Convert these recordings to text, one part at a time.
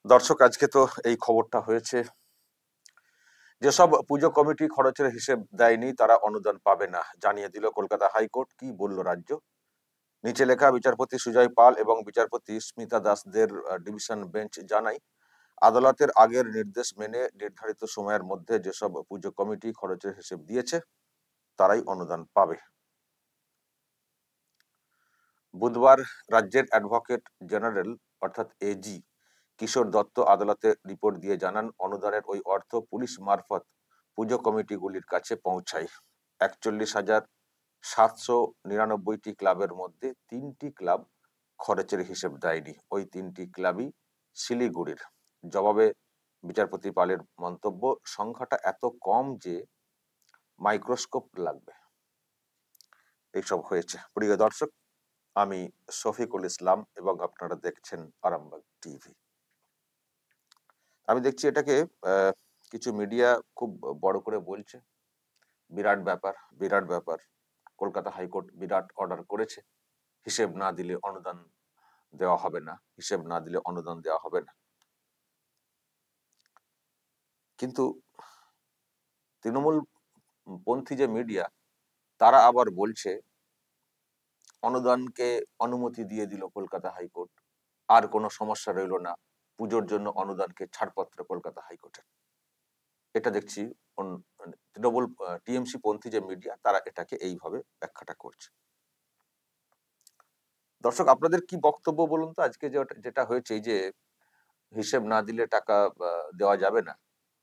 দর্শক, আজকে তো এই খবরটা হয়েছে, যেসব পুজো কমিটি খরচের হিসেব দেয়নি তারা অনুদান পাবে না, জানিয়ে দিল কলকাতা হাইকোর্ট। কি বলল রাজ্য? নিচে লেখা, বিচারপতি সুজয় পাল এবং বিচারপতি স্মিতা দাসদের ডিভিশন বেঞ্চ জানায়, আদালতের আগের নির্দেশ মেনে নির্ধারিত সময়ের মধ্যে যেসব পুজো কমিটি খরচের হিসেব দিয়েছে তারাই অনুদান পাবে। বুধবার রাজ্যের অ্যাডভোকেট জেনারেল অর্থাৎ এজি কিশোর দত্ত আদালতে রিপোর্ট দিয়ে জানান, অনুদানের ওই অর্থ পুলিশ মারফত পুজো কমিটিগুলির কাছে পৌঁছায়। 41,799টি ক্লাবের মধ্যে 3টি ক্লাব খরচের হিসেব দেয়নি। ওই 3টি ক্লাবই শিলিগুড়ির। জবাবে বিচারপতি পালের মন্তব্য, সংখ্যাটা এত কম যে মাইক্রোস্কোপ লাগবে। এইসব হয়েছে। প্রিয় দর্শক, আমি শফিকুল ইসলাম এবং আপনারা দেখছেন আরামবাগ টিভি। আমি দেখছি এটাকে কিছু মিডিয়া খুব বড় করে বলছে, বিরাট ব্যাপার, বিরাট ব্যাপার। কলকাতা হাইকোর্ট বিরাট অর্ডার করেছে, হিসেব না দিলে অনুদান দেওয়া হবে না, হিসেব না দিলে অনুদান দেওয়া হবে না। কিন্তু তৃণমূল পন্থী যে মিডিয়া, তারা আবার বলছে অনুদানকে অনুমতি দিয়ে দিল কলকাতা হাইকোর্ট, আর কোনো সমস্যা রইল না, পুজোর জন্য অনুদানকে ছাড়পত্র কলকাতা হাইকোর্টের। এটা দেখছি তৃণমূল টিএমসি পন্থী যে মিডিয়া, তারা এটাকে এইভাবে ব্যাখ্যাটা করছে। দর্শক, আপনাদের কি বক্তব্য বলুন তো? আজকে যেটা হয়েছে, এই যে হিসেব না দিলে টাকা দেওয়া যাবে না,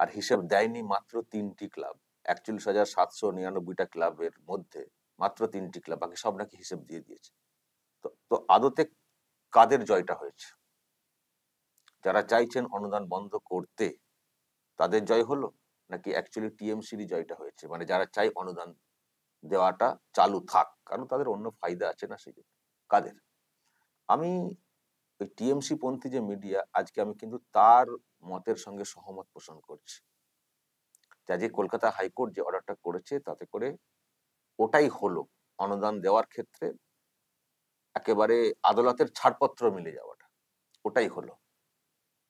আর হিসেব দেয়নি মাত্র 3টি ক্লাব, 41,799টা ক্লাবের মধ্যে মাত্র 3টি ক্লাব, বাকি সব নাকি হিসেব দিয়ে দিয়েছে। তো আদতে কাদের জয়টা হয়েছে? যারা চাইছেন অনুদান বন্ধ করতে তাদের জয় হলো, নাকি অ্যাকচুয়ালি টিএমসির জয়টা হয়েছে? মানে যারা চাই অনুদান দেওয়াটা চালু থাক, কারণ তাদের অন্য ফায়দা আছে না, সেই জন্য। কাদের? আমি ওই টিএমসি পন্থী যে মিডিয়া, আজকে আমি কিন্তু তার মতের সঙ্গে সহমত পোষণ করছি। যে কলকাতা হাইকোর্ট যে অর্ডারটা করেছে, তাতে করে ওটাই হলো, অনুদান দেওয়ার ক্ষেত্রে একেবারে আদালতের ছাড়পত্র মিলে যাওয়াটা, ওটাই হলো।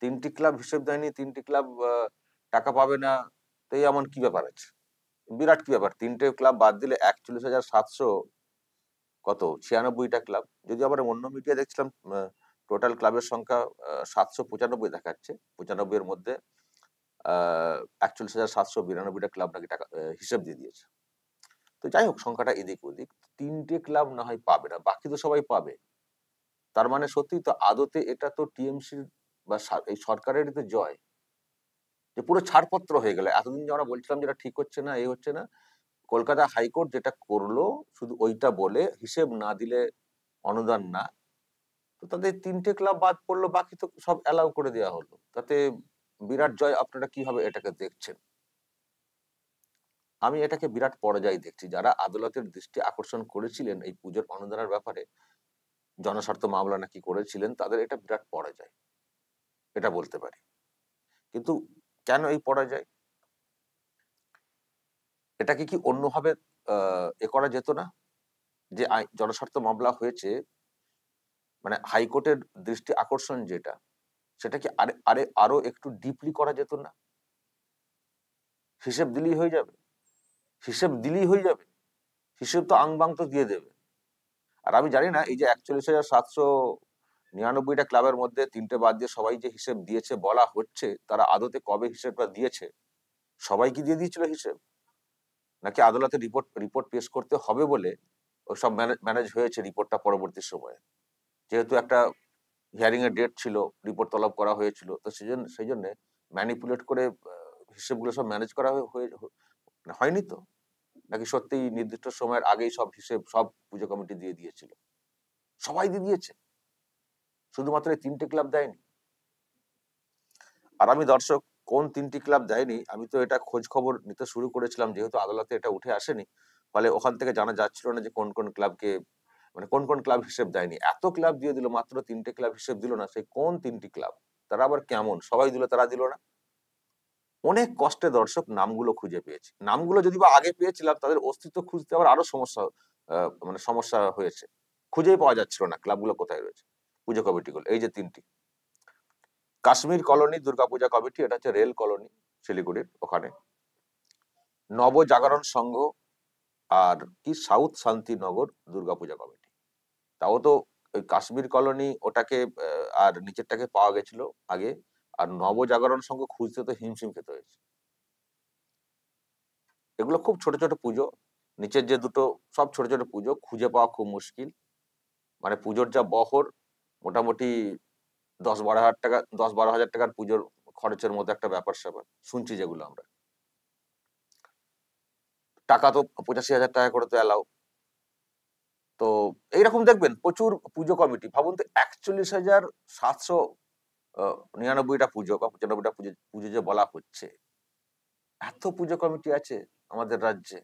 3টি ক্লাব হিসেব দেয়নি, 3টি ক্লাব টাকা পাবে না, তো এই এমন কি ব্যাপার আছে? বিরাট কি ব্যাপার? 3টে ক্লাব বাদ দিলে 41,700 কত 96টা ক্লাব। যদি আবার অন্য মিডিয়া দেখছিলাম টোটাল ক্লাবের সংখ্যা 795 দেখাচ্ছে, 95 এর মধ্যে 41,792টা ক্লাব নাকি টাকা হিসেব দিয়ে দিয়েছে। তো যাই হোক, সংখ্যাটা এদিক ওদিক, 3টে ক্লাব না হয় পাবে না, বাকি তো সবাই পাবে। তার মানে সত্যি তো আদতে এটা তো টিএমসির বা এই সরকারেরই তো জয়, যে পুরো ছাড়পত্র হয়ে গেল। এতদিন যে আমরা বলছিলাম যেটা ঠিক হচ্ছে না, এই হচ্ছে না, কলকাতা হাইকোর্ট যেটা করলো শুধু ওইটা বলে হিসেব না দিলে অনুদান না, তো তাদের 3টে ক্লাব বাদ পড়লো, বাকি তো সব অ্যালাউ করে দেওয়া হলো। তাতে বিরাট জয়। আপনারা কিভাবে এটাকে দেখছেন? আমি এটাকে বিরাট পরাজয় দেখছি। যারা আদালতের দৃষ্টি আকর্ষণ করেছিলেন এই পুজোর অনুদানের ব্যাপারে, জনস্বার্থ মামলা নাকি করেছিলেন, তাদের এটা বিরাট পরাজয়, এটা বলতে পারি। কিন্তু কেন এই পরাজয়? এটাকে কি অন্যভাবে এ করা যেত না? যে জনস্বার্থ মামলা হয়েছে, মানে হাইকোর্টের দৃষ্টি আকর্ষণ যেটা, সেটা কি আরো একটু ডিপলি করা যেত না? হিসেব দিলেই হয়ে যাবে? হিসেব দিলেই হয়ে যাবে? হিসেব তো আংবাং তো দিয়ে দেবে। আর আমি জানি না, এই যে 41,799টা ক্লাবের মধ্যে 3টে বাদ দিয়ে সবাই যে হিসেব দিয়েছে বলা হচ্ছে, তারা আদতে কবে হিসেবটা দিয়েছে? সবাই কি দিয়ে দিয়েছিল হিসেব, নাকি আদালতে রিপোর্ট পেশ করতে হবে বলে সব ম্যানেজ হয়েছে রিপোর্টটা পরবর্তী সময়ে? যেহেতু একটা হিয়ারিং এর ডেট ছিল, রিপোর্ট তলব করা হয়েছিল, তো সেই জন্য ম্যানিপুলেট করে হিসেবগুলো সব ম্যানেজ করা হয়নি তো? নাকি সত্যিই নির্দিষ্ট সময়ের আগেই সব হিসেব সব পুজো কমিটি দিয়ে দিয়েছিল? সবাই দিয়ে দিয়েছে, শুধুমাত্র এই 3টে ক্লাব দেয়নি। আর আমি দর্শক, কোন 3টি ক্লাব দেয়নি আমি তো এটা খোঁজ খবর নিতে শুরু করেছিলাম, যেহেতু আদালতে এটা উঠে আসেনি, ফলে ওখান থেকে জানা যাচ্ছিল না যে কোন কোন ক্লাবকে, মানে কোন কোন ক্লাব হিসেব দেয়নি। এত ক্লাব দিয়ে দিল, মাত্র 3টে ক্লাব হিসেব দিল না, সেই কোন 3টি ক্লাব? তারা আবার কেমন? সবাই দিল, তারা দিল না। অনেক কষ্টে দর্শক নামগুলো খুঁজে পেয়েছি। নামগুলো যদি বা আগে পেয়েছিলাম, তাদের অস্তিত্ব খুঁজতে আবার আরো সমস্যা, মানে সমস্যা হয়েছে, খুঁজেই পাওয়া যাচ্ছিল না ক্লাবগুলো কোথায় রয়েছে, পুজো কমিটিগুলো। এই যে 3টি, কাশ্মীর কলোনি দুর্গাপূজা কমিটি, এটা হচ্ছে রেল কলোনি শিলিগুড়ির ওখানে, নবজাগরণ সংঘ, আর কি সাউথ শান্তিনগর দুর্গাপূজা কমিটি। তাও তো ওই কাশ্মীর কলোনি ওটাকে আর নিচেরটাকে পাওয়া গেছিল আগে, আর নবজাগরণ সংঘ খুঁজতে তো হিমশিম খেতে হয়েছে। এগুলো খুব ছোট ছোট পুজো, নিচের যে দুটো সব ছোট ছোট পুজো, খুঁজে পাওয়া খুব মুশকিল। মানে পুজোর যা বহর, মোটামুটি 10-12 হাজার টাকা, 10-12 হাজার টাকার পুজোর খরচের মতো একটা ব্যাপার স্যাপার শুনছি যেগুলো আমরা। টাকা তো 85,000 টাকা করে তো অ্যালাউ। তো এইরকম দেখবেন প্রচুর পুজো কমিটি। ভাবুন তো, 41,799টা পুজো বা 95টা পুজো পুজো যে বলা হচ্ছে, এত পুজো কমিটি আছে আমাদের রাজ্যে।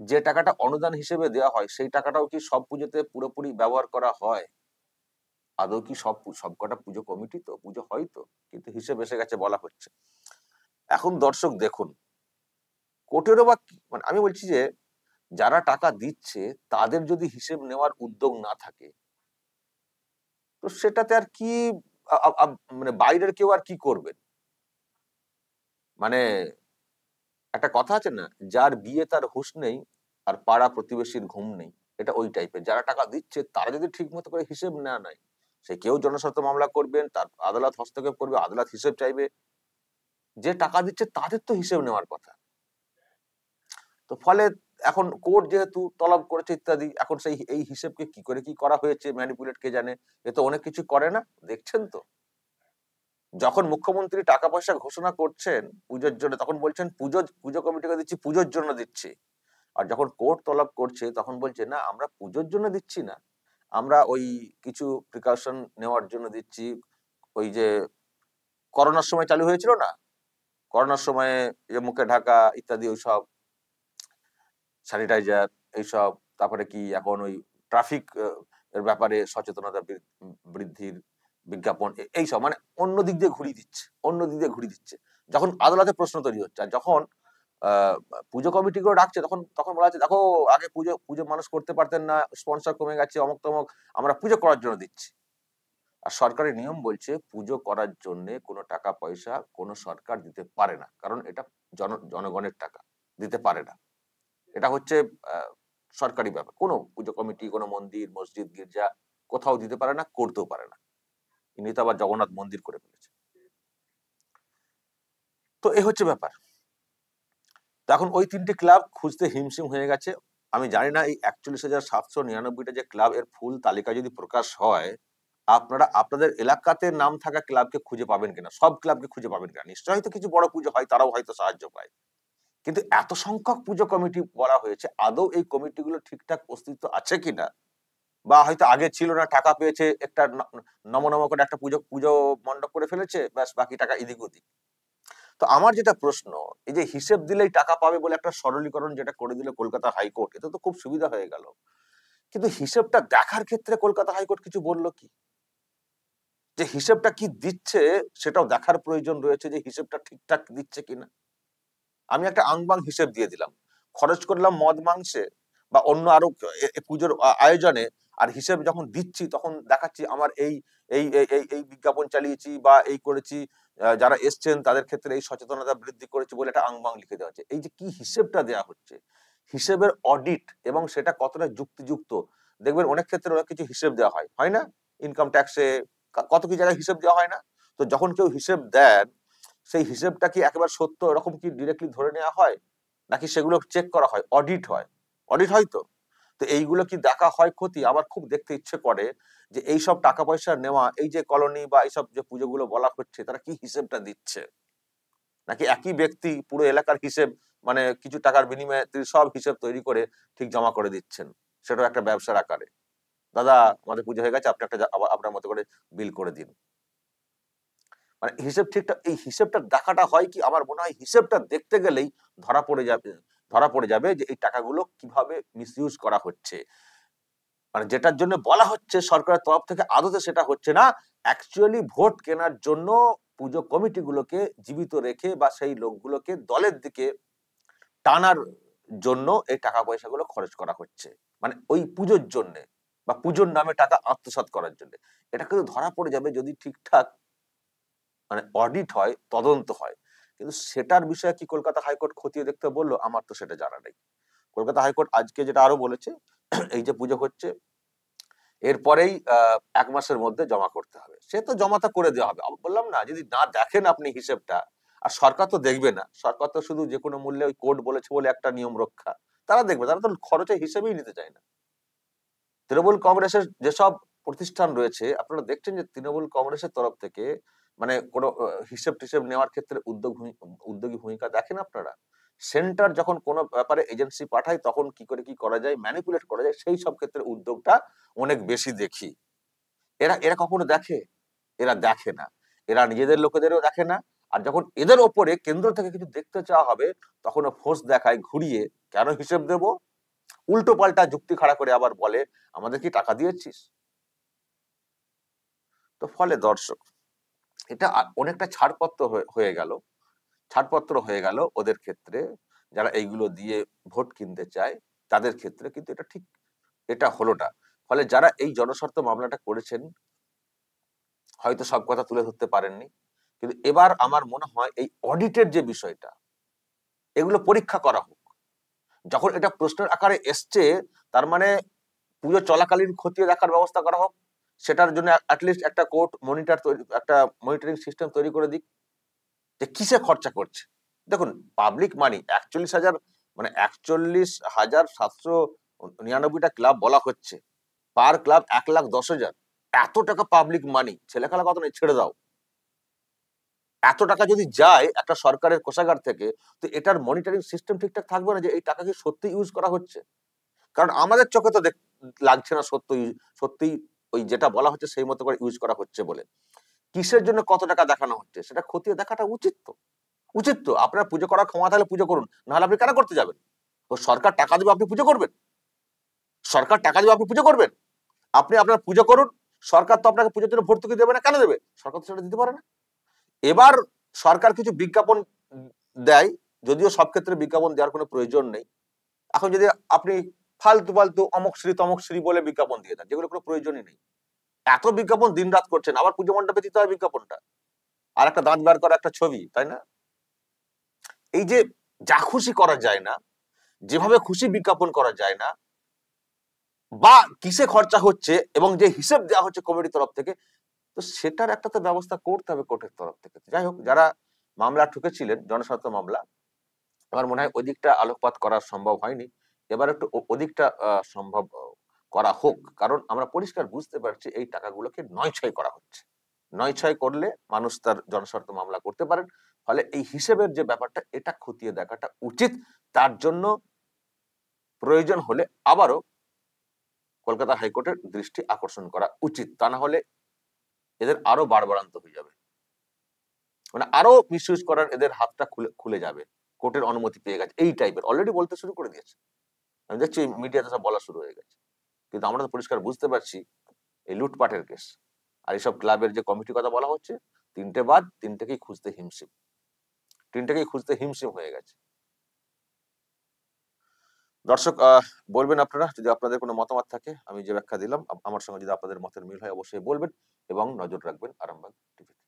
যে টাকাটা অনুদান হিসেবে দেওয়া হয়, সেই টাকাটাও কি সব পুজোতে পুরোপুরি ব্যবহার করা হয়? আদৌ কি সবকটা পুজো কমিটি তো পুজো হয় তো? কিন্তু হিসেব এসে গেছে বলা হচ্ছে। এখন দর্শক দেখুন, কোটেরও বা মানে আমি বলছি যে যারা টাকা দিচ্ছে তাদের যদি হিসেব নেওয়ার উদ্যোগ না থাকে, তো সেটাতে আর কি মানে বাইরের কেউ আর কি করবেন? মানে একটা কথা আছে না, যার বিয়ে তার হুঁশ নেই আর পাড়া প্রতিবেশীর ঘুম নেই। এটা ওই টাইপের। যারা টাকা দিচ্ছে তারা যদি ঠিক মতো করে হিসেব না নেয়, সে কেউ জনস্বার্থ মামলা করবেন, তার আদালত হস্তক্ষেপ করবে, আদালত হিসেব চাইবে। যে টাকা দিচ্ছে তাদের তো হিসেব নেওয়ার কথা। তো ফলে এখন কোর্ট যেহেতু তলব করেছে ইত্যাদি, এখন সেই এই হিসেবকে কি করে কি করা হয়েছে ম্যানিপুলেট কে জানে। এ তো অনেক কিছু করে না, দেখছেন তো। যখন মুখ্যমন্ত্রী টাকা পয়সা ঘোষণা করছেন পুজোর জন্য, তখন বলছেন পুজো পুজো কমিটিকে দিচ্ছি, পুজোর জন্য দিচ্ছি। আর যখন কোর্ট তলব করছে তখন বলছে না, আমরা পুজোর জন্য দিচ্ছি না, আমরা ওই কিছু প্রিকশন নেওয়ার জন্য দিচ্ছি। ওই যে করোনার সময় চালু হয়েছিল না, করোনার সময়ে যে মুখে ঢাকা ইত্যাদি, ওই সব স্যানিটাইজার এইসব, তারপরে কি এখন ওই ট্রাফিক এর ব্যাপারে সচেতনতা বৃদ্ধির বিজ্ঞাপন, এইসব মানে অন্য দিক দিয়ে ঘুরিয়ে দিচ্ছে, অন্য দিক দিয়ে ঘুরিয়ে দিচ্ছে। যখন আদালতে প্রশ্ন তৈরি হচ্ছে, আর যখন পুজো কমিটি গুলো ডাকছে, তখন তখন বলা হচ্ছে দেখো, আগে পুজো পুজো মানুষ করতে পারতেন না, স্পন্সর কমে গেছে, অমুক তমুক, আমরা পুজো করার জন্য দিচ্ছি। আর সরকারের নিয়ম বলছে পুজো করার জন্য কোনো টাকা পয়সা কোনো সরকার দিতে পারে না, কারণ এটা জনগণের টাকা, দিতে পারে না। এটা হচ্ছে সরকারি ব্যাপার। কোনো পুজো কমিটি, কোনো মন্দির, মসজিদ, গির্জা কোথাও দিতে পারে না, করতেও পারে না। ইনি তো আবার জগন্নাথ মন্দির করে ফেলেছে। তো এই হচ্ছে ব্যাপার। তো এখন ওই 3টে ক্লাব খুঁজতে হিমশিম হয়ে গেছে। আমি জানি না এই 41,799টা যে ক্লাব, এর ফুল তালিকা যদি প্রকাশ হয়, আপনারা আপনাদের এলাকাতে নাম থাকা ক্লাবকে খুঁজে পাবেন কিনা, সব ক্লাবকে খুঁজে পাবেন কিনা। নিশ্চয়ই হয়তো কিছু বড় পুজো হয়, তারাও হয়তো সাহায্য পায়। কিন্তু এত সংখ্যক পুজো কমিটি বলা হয়েছে, আদৌ এই কমিটিগুলো ঠিকঠাক অস্তিত্ব আছে কিনা, বা হয়তো আগে ছিল না, টাকা পেয়েছে, একটা নম নম করে একটা পুজো পুজো মণ্ডপ করে ফেলেছে, ব্যাস বাকি টাকা এদিক ওদিক। তো আমার যেটা প্রশ্ন, এই যে হিসেব দিলেই টাকা পাবে বলে একটা সরলীকরণ যেটা করে দিল কলকাতা হাইকোর্ট, এটা তো খুব সুবিধা হয়ে গেল। কিন্তু হিসেবটা দেখার ক্ষেত্রে কলকাতা হাইকোর্ট কিছু বললো কি? যে হিসেবটা কি দিচ্ছে সেটাও দেখার প্রয়োজন রয়েছে, যে হিসেবটা ঠিকঠাক দিচ্ছে কিনা। আমি একটা আংবাং হিসেব দিয়ে দিলাম, খরচ করলাম মদ মাংসে বা অন্য আরো পুজোর আয়োজনে, আর হিসেব যখন দিচ্ছি তখন দেখাচ্ছি আমার এই এই এই এই এই বিজ্ঞাপন চালিয়েছি বা এই করেছি, যারা এসছেন তাদের ক্ষেত্রে এই সচেতনতা বৃদ্ধি করেছি বলে একটা আংবাং লিখে দেওয়া হচ্ছে। এই যে কি হিসেবটা দেওয়া হচ্ছে, হিসেবের অডিট এবং সেটা কতটা যুক্তিযুক্ত, দেখবেন অনেক ক্ষেত্রে অনেক কিছু হিসেব দেওয়া হয় না, ইনকাম ট্যাক্সে কত কি জায়গায় হিসেব দেওয়া হয় না। তো যখন কেউ হিসেব দেন, সেই হিসেবটা কি একেবারে সত্য এরকম কি ডিরেক্টলি ধরে নেওয়া হয়, নাকি সেগুলো চেক করা হয়, অডিট হয়? অডিট হয় তো। তো এইগুলো কি দেখা হয় ক্ষতি? আমার খুব দেখতে ইচ্ছে করে যে এইসব টাকা পয়সা নেওয়া, এই যে কলোনি বা এইসব যে পুজোগুলো বলা হচ্ছে, তারা কি হিসেবটা দিচ্ছে, নাকি একই ব্যক্তি পুরো এলাকার হিসেব, মানে কিছু টাকার বিনিময়ে তিনি সব হিসেব তৈরি করে ঠিক জমা করে দিচ্ছেন, সেটাও একটা ব্যবসার আকারে। দাদা, আমাদের পুজো হয়ে গেছে, আপনি একটা আপনার মতো করে বিল করে দিন। মানে হিসেব ঠিকঠাক, এই হিসেবটা দেখাটা হয় কি, আমার মনে হয় হিসেবটা দেখতে গেলেই ধরা পড়ে যাবে, ধরা পড়ে যাবে যে এই টাকাগুলো কিভাবে মিসইউজ করা হচ্ছে। মানে যেটার জন্য বলা হচ্ছে সরকারের তরফ থেকে, আদতে সেটা হচ্ছে না। অ্যাকচুয়ালি ভোট কেনার জন্য পুজো কমিটিগুলোকে জীবিত রেখে বা সেই লোকগুলোকে দলের দিকে টানার জন্য এই টাকা পয়সাগুলো খরচ করা হচ্ছে, মানে ওই পুজোর জন্য বা পুজোর নামে টাকা আত্মসাৎ করার জন্য। এটা কিন্তু ধরা পড়ে যাবে যদি ঠিকঠাক মানে অডিট হয়, তদন্ত হয়, কিন্তু সেটার বিষয়ে কি কলকাতা হাইকোর্ট খতিয়ে দেখতে বললো? আমার তো সেটা জানা নেই। কলকাতা হাইকোর্ট আজকে যেটা আরো বলেছে, এই যে পুজো হচ্ছে এরপরেই ১ মাসের মধ্যে জমা করতে হবে। সে তো জমাটা করে দেওয়া হবে। আমি বললাম না, যদি না দেখেন আপনি হিসেবটা, আর সরকার তো দেখবে না। সরকার তো শুধু যেকোনো মূল্যে ওই কোর্ট বলেছে বলে একটা নিয়ম রক্ষা। তারা দেখবে, তারা তো খরচের হিসেবেই নিতে চায় না। তৃণমূল কংগ্রেসের যেসব প্রতিষ্ঠান রয়েছে, আপনারা দেখছেন যে তৃণমূল কংগ্রেসের তরফ থেকে মানে কোনো হিসেব-টিসেব নেওয়ার ক্ষেত্রে উদ্যোগী ভূমিকা দেখেন আপনারা? সেন্টার যখন কোনো ব্যাপারে এজেন্সি পাঠায় তখন কি করে কি করা যায়, ম্যানিপুলেট করা যায়, সেই সব ক্ষেত্রে উদ্যোগটা অনেক বেশি দেখি। এরা এরা কখনো দেখে? এরা দেখে না। এরা নিজেদের লোকেদেরও দেখে না। আর যখন এদের ওপরে কেন্দ্র থেকে কিছু দেখতে চাওয়া হবে, তখন ও ফোর্স দেখায় ঘুরিয়ে, কেন হিসেব দেব? উল্টো পাল্টা যুক্তি খাড়া করে আবার বলে, আমাদের কি টাকা দিয়েছিস? তো ফলে দর্শক, এটা অনেকটা ছাড়পত্র হয়ে গেল। ছাড়পত্র হয়ে গেল ওদের ক্ষেত্রে, যারা এইগুলো দিয়ে ভোট কিনতে চায় তাদের ক্ষেত্রে। কিন্তু এটা ঠিক এটা হলো না। ফলে যারা এই জনস্বার্থ মামলাটা করেছেন হয়তো সব কথা তুলে ধরতে পারেননি। কিন্তু এবার আমার মনে হয় এই অডিটের যে বিষয়টা, এগুলো পরীক্ষা করা হোক। যখন এটা প্রশ্নের আকারে এসছে, তার মানে পুজো চলাকালীন খতিয়ে দেখার ব্যবস্থা করা হোক। সেটার জন্য লিস্ট একটা কোর্ট মনিটর তৈরি, একটা মনিটরিং সিস্টেম তৈরি করে দিক, যে কিসে খরচা করছে। দেখুন, পাবলিক মানি ৪১,০০০, মানে ৪১,৭৯৯টা ক্লাব বলা হচ্ছে, পার ক্লাব ১,১০,০০০। এত টাকা পাবলিক মানি, ছেলেখেলা কথা নেই, ছেড়ে দাও। এত টাকা যদি যায় একটা সরকারের কোষাগার থেকে, তো এটার মনিটরিং সিস্টেম ঠিকঠাক থাকবে না যে এই টাকা কি সত্যি ইউজ করা হচ্ছে? কারণ আমাদের চোখে তো লাগছে না সত্যি ওই যেটা বলা হচ্ছে সেই মতো করে ইউজ করা হচ্ছে বলে। কিসের জন্য কত টাকা দেখানো হচ্ছে সেটা খতিয়ে দেখাটা উচিত তো। উচিত তো। আপনার পুজো করার ক্ষমতা থাকলে পুজো করুন, নাহলে আপনি কেন করতে যাবেন? ও সরকার টাকা দিবে, আপনি পুজো করবেন? সরকার টাকা দিবে, আপনি পুজো করবেন? আপনি আপনার পুজো করুন, সরকার তো আপনাকে পুজোর জন্য ভর্তুকি দেবে না, কেন দেবে? সরকার তো সেটা দিতে পারে না। এবার সরকার কিছু বিজ্ঞাপন দেয়, যদিও সব ক্ষেত্রে বিজ্ঞাপন দেওয়ার কোনো প্রয়োজন নেই। এখন যদি আপনি ফালতু ফালতু অমুক শ্রী তমুক শ্রী বলে বিজ্ঞাপন দিয়ে দেন, যেগুলো কোনো প্রয়োজনই নেই। এত বিজ্ঞাপন দিন রাত করছেন, আবার পুজো মণ্ডপে দিতে হয় বিজ্ঞাপনটা, আর একটা দাঁত বার করা একটা ছবি, তাই না? এই যে যা খুশি করা যায় না, যেভাবে খুশি বিজ্ঞাপন করা যায় না, বা কিসে খরচা হচ্ছে এবং যে হিসেব দেওয়া হচ্ছে কমিটির তরফ থেকে, তো সেটার একটা তো ব্যবস্থা করতে হবে কোর্টের তরফ থেকে। যাই হোক, যারা মামলা ঠুকেছিলেন, জনস্বার্থ মামলা, আমার মনে হয় ওই দিকটা আলোকপাত করা সম্ভব হয়নি। এবার একটু ওদিকটা সম্ভব করা হোক। কারণ আমরা পরিষ্কার বুঝতে পারছি এই টাকাগুলোকে নয়-ছয় করা হচ্ছে। নয়-ছয় করলে মানুষ তার জনস্বার্থ মামলা করতে পারেন। ফলে এই হিসেবের যে ব্যাপারটা, এটা খতিয়ে দেখাটা উচিত। তার জন্য প্রয়োজন হলে আবারও কলকাতা হাইকোর্টের দৃষ্টি আকর্ষণ করা উচিত। তা না হলে এদের আরো বাড়বাড়ন্ত হয়ে যাবে। মানে আরো মিসইউজ করার এদের হাতটা খুলে যাবে। কোর্টের অনুমতি পেয়ে গেছে এই টাইপের। অলরেডি বলতে শুরু করে দিয়েছে। আমি দেখছি মিডিয়াতে সব বলা শুরু হয়ে গেছে। কিন্তু আমরা তো পরিষ্কার বুঝতে পারছি এই লুটপাটের কেস। আর এইসব ক্লাবের যে কমিটির কথা বলা হচ্ছে, ৩টে বাদ, ৩টেকেই খুঁজতে হিমশিম। ৩টেকেই খুঁজতে হিমশিম হয়ে গেছে। দর্শক, বলবেন আপনারা, যদি আপনাদের কোনো মতামত থাকে, আমি যে ব্যাখ্যা দিলাম আমার সঙ্গে যদি আপনাদের মতের মিল হয় অবশ্যই বলবেন এবং নজর রাখবেন আরামবাগ টিভিতে।